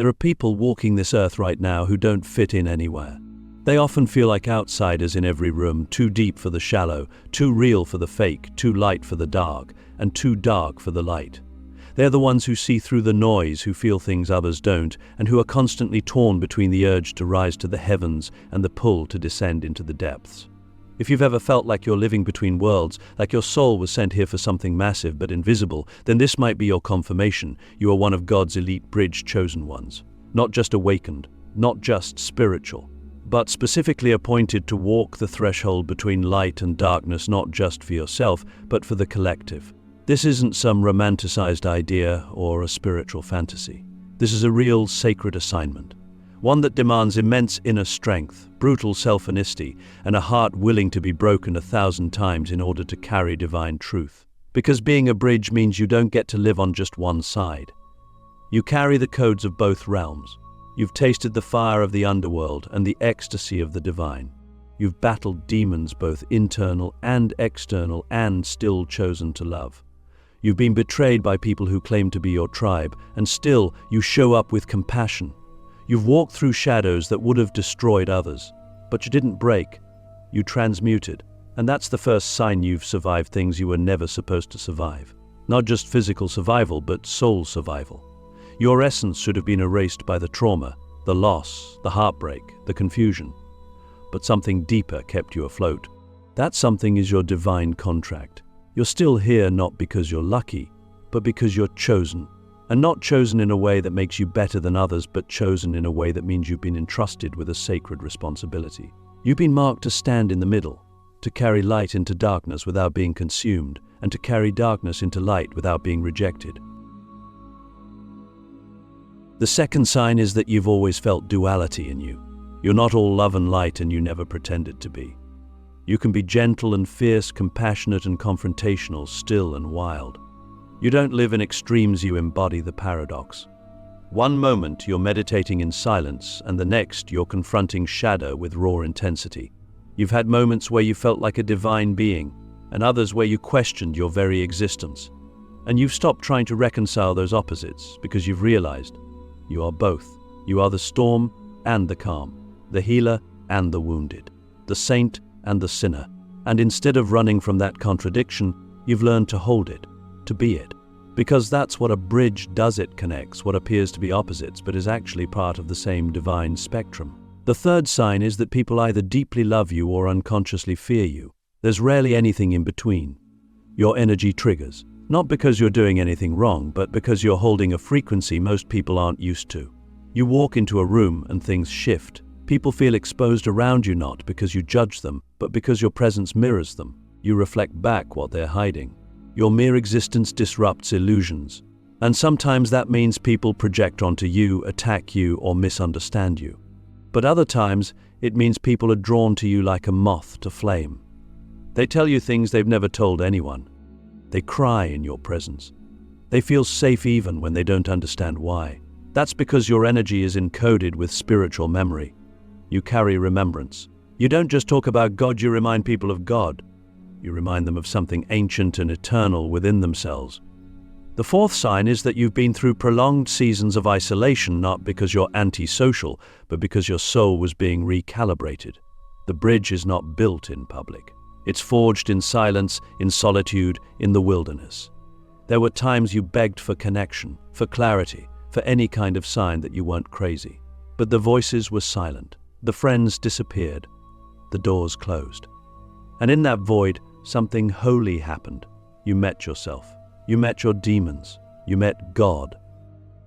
There are people walking this earth right now who don't fit in anywhere. They often feel like outsiders in every room, too deep for the shallow, too real for the fake, too light for the dark, and too dark for the light. They're the ones who see through the noise, who feel things others don't, and who are constantly torn between the urge to rise to the heavens and the pull to descend into the depths. If you've ever felt like you're living between worlds, like your soul was sent here for something massive but invisible, then this might be your confirmation. You are one of God's elite bridge chosen ones. Not just awakened, not just spiritual, but specifically appointed to walk the threshold between light and darkness, not just for yourself, but for the collective. This isn't some romanticized idea or a spiritual fantasy. This is a real sacred assignment. One that demands immense inner strength, brutal self-honesty, and a heart willing to be broken 1,000 times in order to carry divine truth. Because being a bridge means you don't get to live on just one side. You carry the codes of both realms. You've tasted the fire of the underworld and the ecstasy of the divine. You've battled demons, both internal and external, and still chosen to love. You've been betrayed by people who claim to be your tribe, and still you show up with compassion. You've walked through shadows that would have destroyed others, but you didn't break. You transmuted, and that's the first sign you've survived things you were never supposed to survive. Not just physical survival, but soul survival. Your essence should have been erased by the trauma, the loss, the heartbreak, the confusion. But something deeper kept you afloat. That something is your divine contract. You're still here not because you're lucky, but because you're chosen. And not chosen in a way that makes you better than others, but chosen in a way that means you've been entrusted with a sacred responsibility. You've been marked to stand in the middle, to carry light into darkness without being consumed, and to carry darkness into light without being rejected. The second sign is that you've always felt duality in you. You're not all love and light, and you never pretended to be. You can be gentle and fierce, compassionate and confrontational, still and wild. You don't live in extremes, you embody the paradox. One moment you're meditating in silence, and the next you're confronting shadow with raw intensity. You've had moments where you felt like a divine being, and others where you questioned your very existence. And you've stopped trying to reconcile those opposites because you've realized you are both. You are the storm and the calm, the healer and the wounded, the saint and the sinner. And instead of running from that contradiction, you've learned to hold it, to be it. Because that's what a bridge does. It connects what appears to be opposites but is actually part of the same divine spectrum. The third sign is that people either deeply love you or unconsciously fear you. There's rarely anything in between. Your energy triggers, not because you're doing anything wrong, but because you're holding a frequency most people aren't used to. You walk into a room and things shift. People feel exposed around you, not because you judge them, but because your presence mirrors them. You reflect back what they're hiding. Your mere existence disrupts illusions. And sometimes that means people project onto you, attack you, or misunderstand you. But other times, it means people are drawn to you like a moth to flame. They tell you things they've never told anyone. They cry in your presence. They feel safe even when they don't understand why. That's because your energy is encoded with spiritual memory. You carry remembrance. You don't just talk about God, you remind people of God. You remind them of something ancient and eternal within themselves. The fourth sign is that you've been through prolonged seasons of isolation, not because you're antisocial, but because your soul was being recalibrated. The bridge is not built in public. It's forged in silence, in solitude, in the wilderness. There were times you begged for connection, for clarity, for any kind of sign that you weren't crazy. But the voices were silent. The friends disappeared. The doors closed. And in that void, something holy happened. You met yourself. You met your demons. You met God.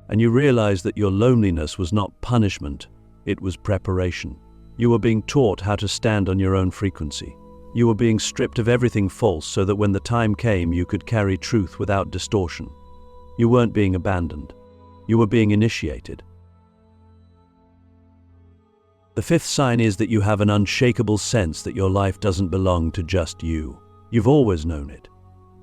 And you realized that your loneliness was not punishment, it was preparation. You were being taught how to stand on your own frequency. You were being stripped of everything false so that when the time came, you could carry truth without distortion. You weren't being abandoned. You were being initiated. The fifth sign is that you have an unshakable sense that your life doesn't belong to just you. You've always known it.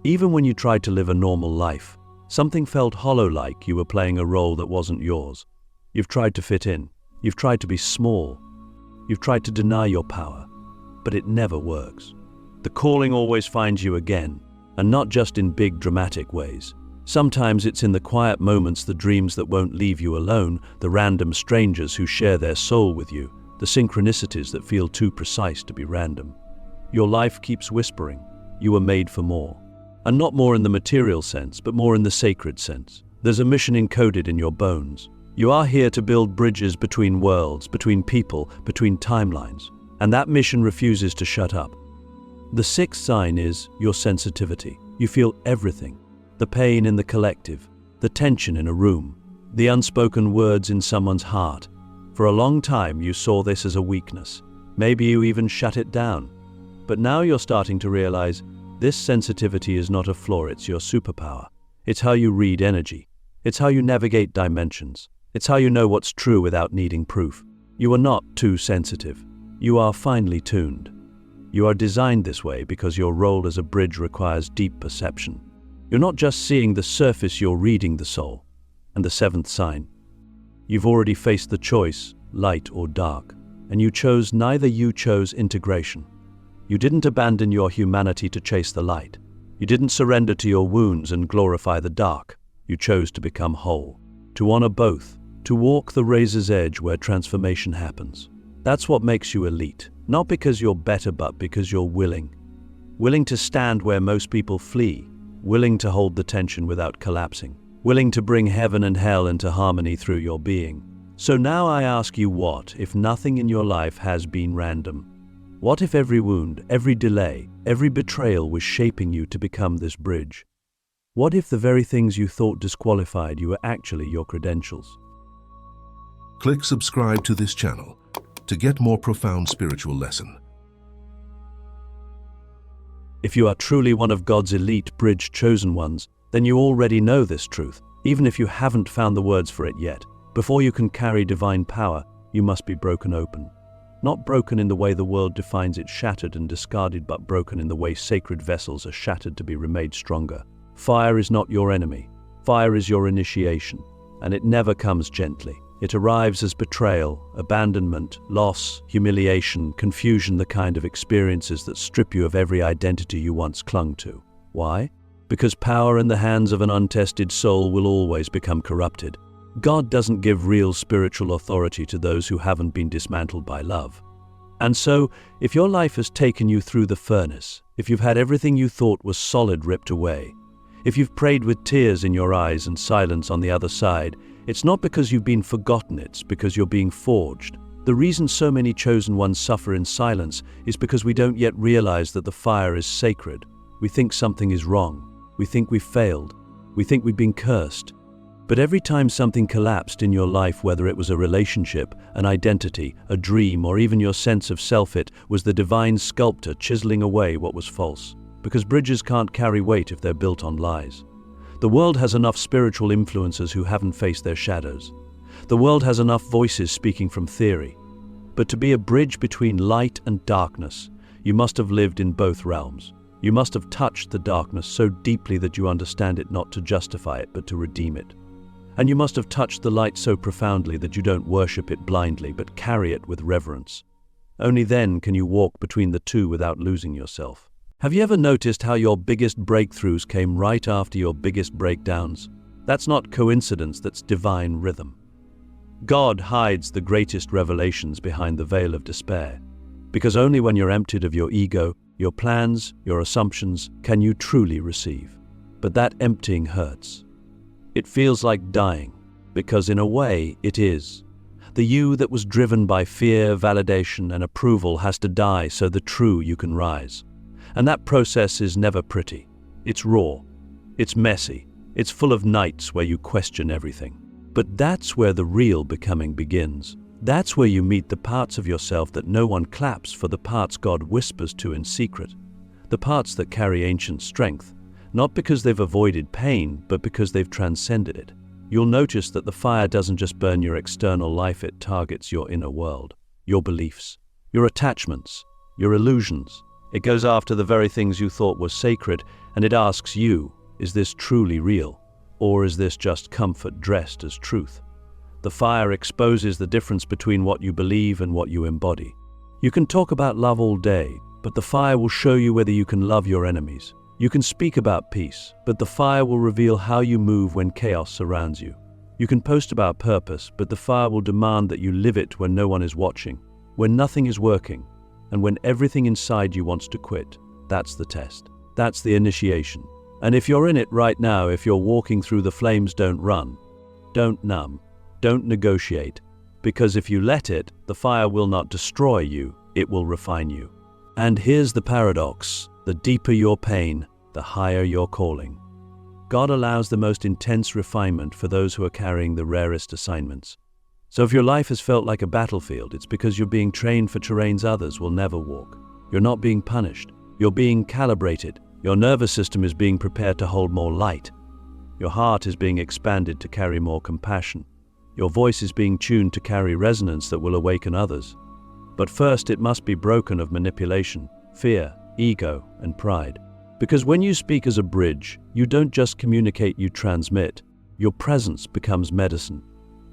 Even when you tried to live a normal life, something felt hollow, like you were playing a role that wasn't yours. You've tried to fit in. You've tried to be small. You've tried to deny your power, but it never works. The calling always finds you again, and not just in big dramatic ways. Sometimes it's in the quiet moments, the dreams that won't leave you alone, the random strangers who share their soul with you, the synchronicities that feel too precise to be random. Your life keeps whispering, you were made for more. And not more in the material sense, but more in the sacred sense. There's a mission encoded in your bones. You are here to build bridges between worlds, between people, between timelines. And that mission refuses to shut up. The sixth sign is your sensitivity. You feel everything. The pain in the collective, the tension in a room, the unspoken words in someone's heart. For a long time you saw this as a weakness. Maybe you even shut it down. But now you're starting to realize this sensitivity is not a flaw, it's your superpower. It's how you read energy. It's how you navigate dimensions. It's how you know what's true without needing proof. You are not too sensitive. You are finely tuned. You are designed this way because your role as a bridge requires deep perception. You're not just seeing the surface, you're reading the soul. And the seventh sign. You've already faced the choice, light or dark, and you chose neither. You chose integration. You didn't abandon your humanity to chase the light. You didn't surrender to your wounds and glorify the dark. You chose to become whole, to honor both, to walk the razor's edge where transformation happens. That's what makes you elite, not because you're better, but because you're willing. Willing to stand where most people flee, willing to hold the tension without collapsing, willing to bring heaven and hell into harmony through your being. So now I ask you, what if nothing in your life has been random? What if every wound, every delay, every betrayal was shaping you to become this bridge? What if the very things you thought disqualified you were actually your credentials? Click subscribe to this channel to get more profound spiritual lesson. If you are truly one of God's elite bridge chosen ones, then you already know this truth, even if you haven't found the words for it yet. Before you can carry divine power, you must be broken open. Not broken in the way the world defines it, shattered and discarded, but broken in the way sacred vessels are shattered to be remade stronger. Fire is not your enemy. Fire is your initiation, and it never comes gently. It arrives as betrayal, abandonment, loss, humiliation, confusion, the kind of experiences that strip you of every identity you once clung to. Why? Because power in the hands of an untested soul will always become corrupted. God doesn't give real spiritual authority to those who haven't been dismantled by love. And so, if your life has taken you through the furnace, if you've had everything you thought was solid ripped away, if you've prayed with tears in your eyes and silence on the other side, it's not because you've been forgotten, it's because you're being forged. The reason so many chosen ones suffer in silence is because we don't yet realize that the fire is sacred. We think something is wrong. We think we've failed. We think we've been cursed. But every time something collapsed in your life, whether it was a relationship, an identity, a dream, or even your sense of self, it was the divine sculptor chiseling away what was false. Because bridges can't carry weight if they're built on lies. The world has enough spiritual influencers who haven't faced their shadows. The world has enough voices speaking from theory. But to be a bridge between light and darkness, you must have lived in both realms. You must have touched the darkness so deeply that you understand it, not to justify it, but to redeem it. And you must have touched the light so profoundly that you don't worship it blindly, but carry it with reverence. Only then can you walk between the two without losing yourself. Have you ever noticed how your biggest breakthroughs came right after your biggest breakdowns? That's not coincidence, that's divine rhythm. God hides the greatest revelations behind the veil of despair, because only when you're emptied of your ego, your plans, your assumptions, can you truly receive. But that emptying hurts. It feels like dying, because in a way it is. The you that was driven by fear, validation, and approval has to die so the true you can rise. And that process is never pretty. It's raw. It's messy. It's full of nights where you question everything. But that's where the real becoming begins. That's where you meet the parts of yourself that no one claps for, the parts God whispers to in secret. The parts that carry ancient strength, not because they've avoided pain, but because they've transcended it. You'll notice that the fire doesn't just burn your external life, it targets your inner world, your beliefs, your attachments, your illusions. It goes after the very things you thought were sacred, and it asks you, is this truly real? Or is this just comfort dressed as truth? The fire exposes the difference between what you believe and what you embody. You can talk about love all day, but the fire will show you whether you can love your enemies. You can speak about peace, but the fire will reveal how you move when chaos surrounds you. You can post about purpose, but the fire will demand that you live it when no one is watching, when nothing is working, and when everything inside you wants to quit. That's the test. That's the initiation. And if you're in it right now, if you're walking through the flames, don't run. Don't numb. Don't negotiate. Because if you let it, the fire will not destroy you, it will refine you. And here's the paradox. The deeper your pain, the higher your calling. God allows the most intense refinement for those who are carrying the rarest assignments. So if your life has felt like a battlefield, it's because you're being trained for terrains others will never walk. You're not being punished. You're being calibrated. Your nervous system is being prepared to hold more light. Your heart is being expanded to carry more compassion. Your voice is being tuned to carry resonance that will awaken others. But first, it must be broken of manipulation, fear, ego, and pride. Because when you speak as a bridge, you don't just communicate, you transmit. Your presence becomes medicine.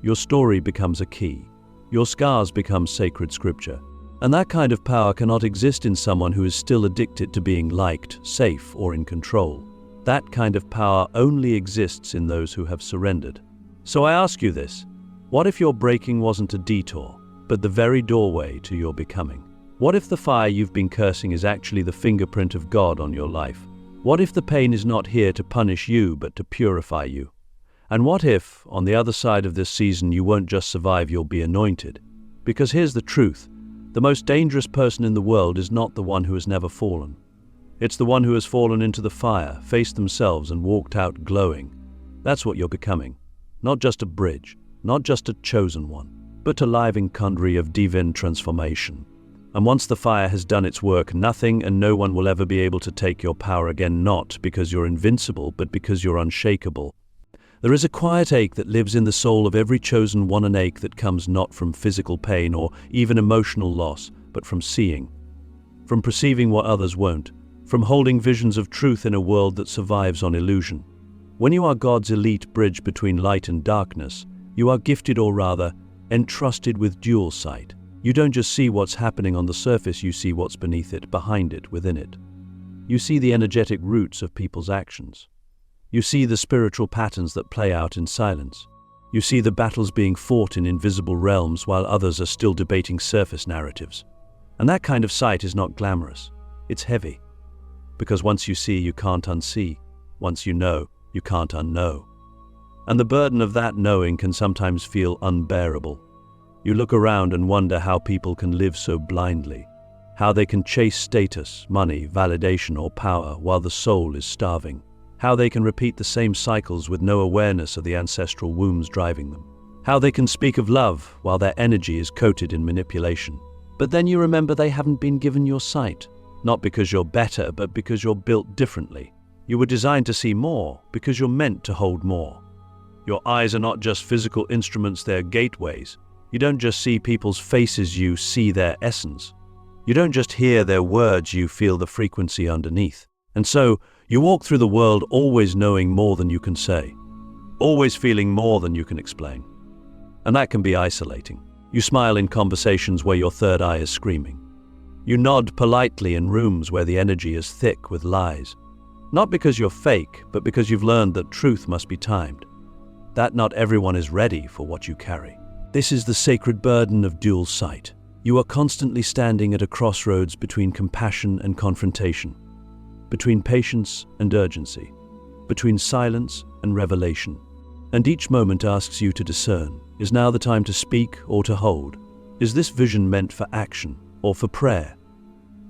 Your story becomes a key. Your scars become sacred scripture. And that kind of power cannot exist in someone who is still addicted to being liked, safe, or in control. That kind of power only exists in those who have surrendered. So I ask you this, what if your breaking wasn't a detour, but the very doorway to your becoming? What if the fire you've been cursing is actually the fingerprint of God on your life? What if the pain is not here to punish you, but to purify you? And what if, on the other side of this season, you won't just survive, you'll be anointed? Because here's the truth. The most dangerous person in the world is not the one who has never fallen. It's the one who has fallen into the fire, faced themselves, and walked out glowing. That's what you're becoming. Not just a bridge, not just a chosen one, but a living conduit of divine transformation. And once the fire has done its work, nothing and no one will ever be able to take your power again, not because you're invincible, but because you're unshakable. There is a quiet ache that lives in the soul of every chosen one, an ache that comes not from physical pain or even emotional loss, but from seeing, from perceiving what others won't, from holding visions of truth in a world that survives on illusion. When you are God's elite bridge between light and darkness, you are gifted, or rather, entrusted with dual sight. You don't just see what's happening on the surface, you see what's beneath it, behind it, within it. You see the energetic roots of people's actions. You see the spiritual patterns that play out in silence. You see the battles being fought in invisible realms while others are still debating surface narratives. And that kind of sight is not glamorous. It's heavy. Because once you see, you can't unsee. Once you know, you can't unknow. And the burden of that knowing can sometimes feel unbearable. You look around and wonder how people can live so blindly, how they can chase status, money, validation, or power while the soul is starving, how they can repeat the same cycles with no awareness of the ancestral wombs driving them, how they can speak of love while their energy is coated in manipulation. But then you remember they haven't been given your sight, not because you're better, but because you're built differently. You were designed to see more because you're meant to hold more. Your eyes are not just physical instruments, they're gateways. You don't just see people's faces, you see their essence. You don't just hear their words, you feel the frequency underneath. And so, you walk through the world always knowing more than you can say, always feeling more than you can explain. And that can be isolating. You smile in conversations where your third eye is screaming. You nod politely in rooms where the energy is thick with lies. Not because you're fake, but because you've learned that truth must be timed. That not everyone is ready for what you carry. This is the sacred burden of dual sight. You are constantly standing at a crossroads between compassion and confrontation, between patience and urgency, between silence and revelation. And each moment asks you to discern, is now the time to speak or to hold? Is this vision meant for action or for prayer?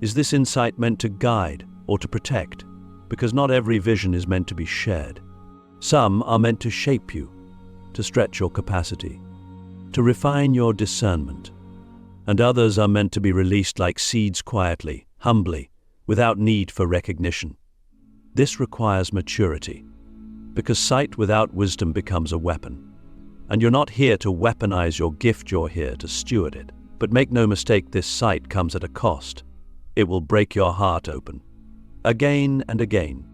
Is this insight meant to guide or to protect? Because not every vision is meant to be shared. Some are meant to shape you, to stretch your capacity, to refine your discernment. And others are meant to be released like seeds quietly, humbly, without need for recognition. This requires maturity, because sight without wisdom becomes a weapon. And you're not here to weaponize your gift, you're here to steward it. But make no mistake, this sight comes at a cost. It will break your heart open. Again and again.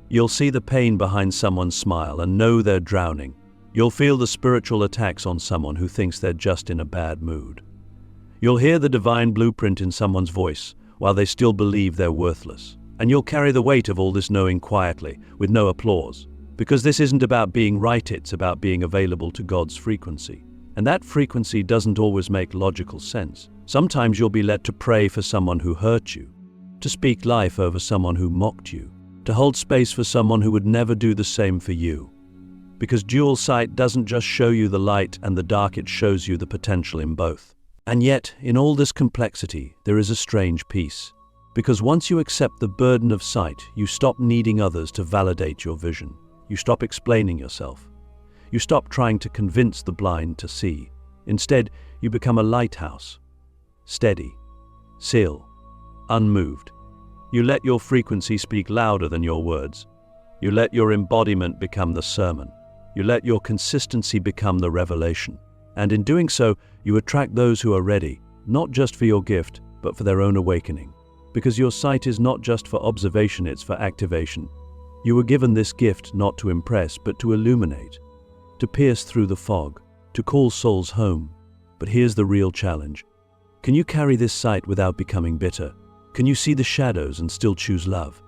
You'll see the pain behind someone's smile and know they're drowning. You'll feel the spiritual attacks on someone who thinks they're just in a bad mood. You'll hear the divine blueprint in someone's voice while they still believe they're worthless. And you'll carry the weight of all this knowing quietly, with no applause. Because this isn't about being right, it's about being available to God's frequency. And that frequency doesn't always make logical sense. Sometimes you'll be led to pray for someone who hurt you, to speak life over someone who mocked you, to hold space for someone who would never do the same for you. Because dual sight doesn't just show you the light and the dark, it shows you the potential in both. And yet, in all this complexity, there is a strange peace. Because once you accept the burden of sight, you stop needing others to validate your vision. You stop explaining yourself. You stop trying to convince the blind to see. Instead, you become a lighthouse. Steady, still, unmoved. You let your frequency speak louder than your words. You let your embodiment become the sermon. You let your consistency become the revelation. And in doing so, you attract those who are ready, not just for your gift, but for their own awakening. Because your sight is not just for observation, it's for activation. You were given this gift not to impress, but to illuminate, to pierce through the fog, to call souls home. But here's the real challenge. Can you carry this sight without becoming bitter? Can you see the shadows and still choose love?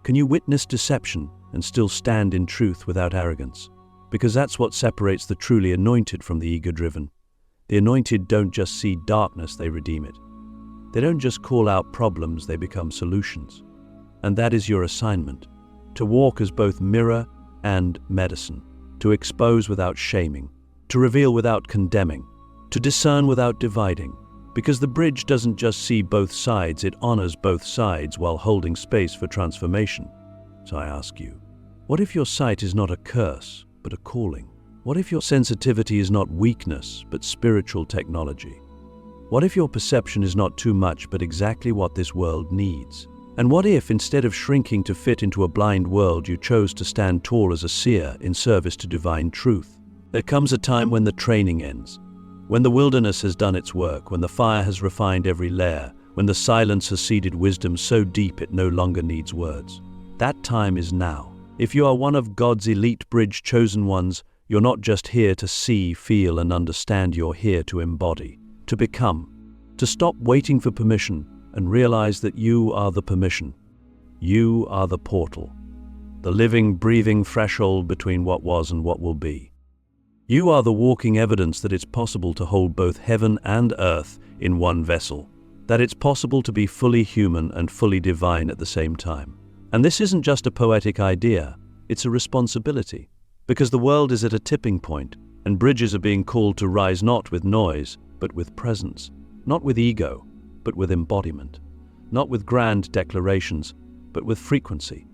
Can you witness deception and still stand in truth without arrogance? Because that's what separates the truly anointed from the ego-driven. The anointed don't just see darkness, they redeem it. They don't just call out problems, they become solutions. And that is your assignment, to walk as both mirror and medicine, to expose without shaming, to reveal without condemning, to discern without dividing. Because the bridge doesn't just see both sides, it honors both sides while holding space for transformation. So I ask you, what if your sight is not a curse, but a calling? What if your sensitivity is not weakness, but spiritual technology? What if your perception is not too much, but exactly what this world needs? And what if, instead of shrinking to fit into a blind world, you chose to stand tall as a seer in service to divine truth? There comes a time when the training ends, when the wilderness has done its work, when the fire has refined every layer, when the silence has seeded wisdom so deep it no longer needs words. That time is now. If you are one of God's elite bridge chosen ones, you're not just here to see, feel, and understand, you're here to embody. To become, to stop waiting for permission and realize that you are the permission. You are the portal, the living, breathing threshold between what was and what will be. You are the walking evidence that it's possible to hold both heaven and earth in one vessel, that it's possible to be fully human and fully divine at the same time. And this isn't just a poetic idea, it's a responsibility, because the world is at a tipping point, and bridges are being called to rise not with noise, but with presence, not with ego, but with embodiment, not with grand declarations, but with frequency.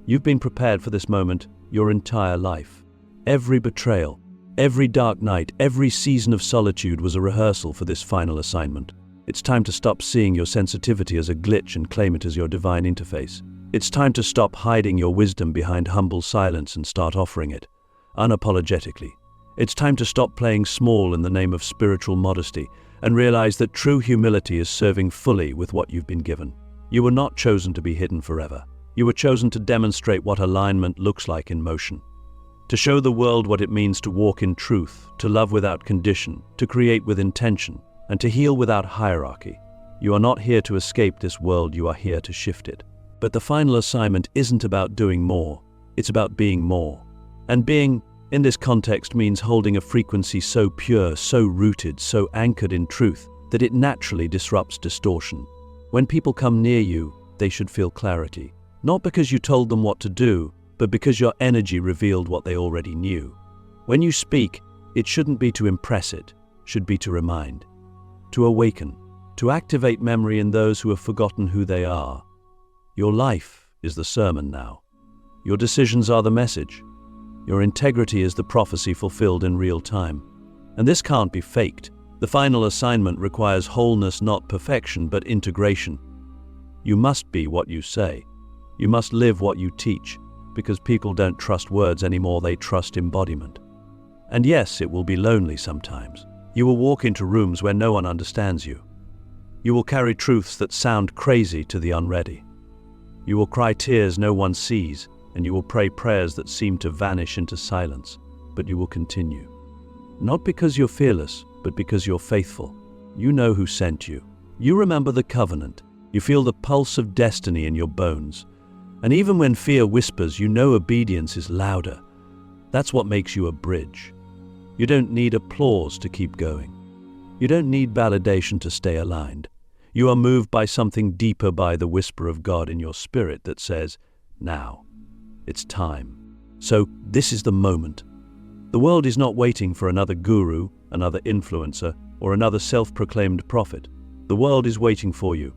You've been prepared for this moment your entire life. Every betrayal, every dark night, every season of solitude was a rehearsal for this final assignment. It's time to stop seeing your sensitivity as a glitch and claim it as your divine interface. It's time to stop hiding your wisdom behind humble silence and start offering it, unapologetically. It's time to stop playing small in the name of spiritual modesty and realize that true humility is serving fully with what you've been given. You were not chosen to be hidden forever. You were chosen to demonstrate what alignment looks like in motion, to show the world what it means to walk in truth, to love without condition, to create with intention, and to heal without hierarchy. You are not here to escape this world, you are here to shift it. But the final assignment isn't about doing more, it's about being more. And being, in this context, means holding a frequency so pure, so rooted, so anchored in truth, that it naturally disrupts distortion. When people come near you, they should feel clarity. Not because you told them what to do, but because your energy revealed what they already knew. When you speak, it shouldn't be to impress, it should be to remind, to awaken, to activate memory in those who have forgotten who they are. Your life is the sermon now. Your decisions are the message. Your integrity is the prophecy fulfilled in real time. And this can't be faked. The final assignment requires wholeness, not perfection, but integration. You must be what you say. You must live what you teach, because people don't trust words anymore, they trust embodiment. And yes, it will be lonely sometimes. You will walk into rooms where no one understands you. You will carry truths that sound crazy to the unready. You will cry tears no one sees, and you will pray prayers that seem to vanish into silence, but you will continue. Not because you're fearless, but because you're faithful. You know who sent you. You remember the covenant. You feel the pulse of destiny in your bones. And even when fear whispers, you know obedience is louder. That's what makes you a bridge. You don't need applause to keep going. You don't need validation to stay aligned. You are moved by something deeper, by the whisper of God in your spirit that says, now, it's time. So this is the moment. The world is not waiting for another guru, another influencer, or another self-proclaimed prophet. The world is waiting for you.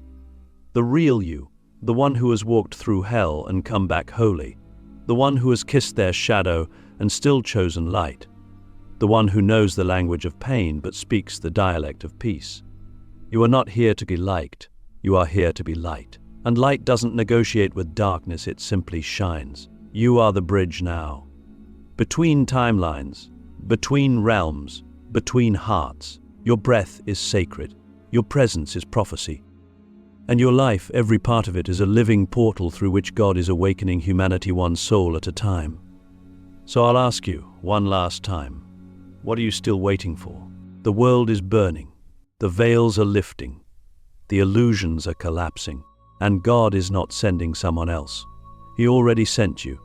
The real you, the one who has walked through hell and come back holy. The one who has kissed their shadow and still chosen light. The one who knows the language of pain but speaks the dialect of peace. You are not here to be liked. You are here to be light. And light doesn't negotiate with darkness, it simply shines. You are the bridge now. Between timelines, between realms, between hearts. Your breath is sacred. Your presence is prophecy. And your life, every part of it, is a living portal through which God is awakening humanity one soul at a time. So I'll ask you, one last time, what are you still waiting for? The world is burning. The veils are lifting. The illusions are collapsing. And God is not sending someone else. He already sent you.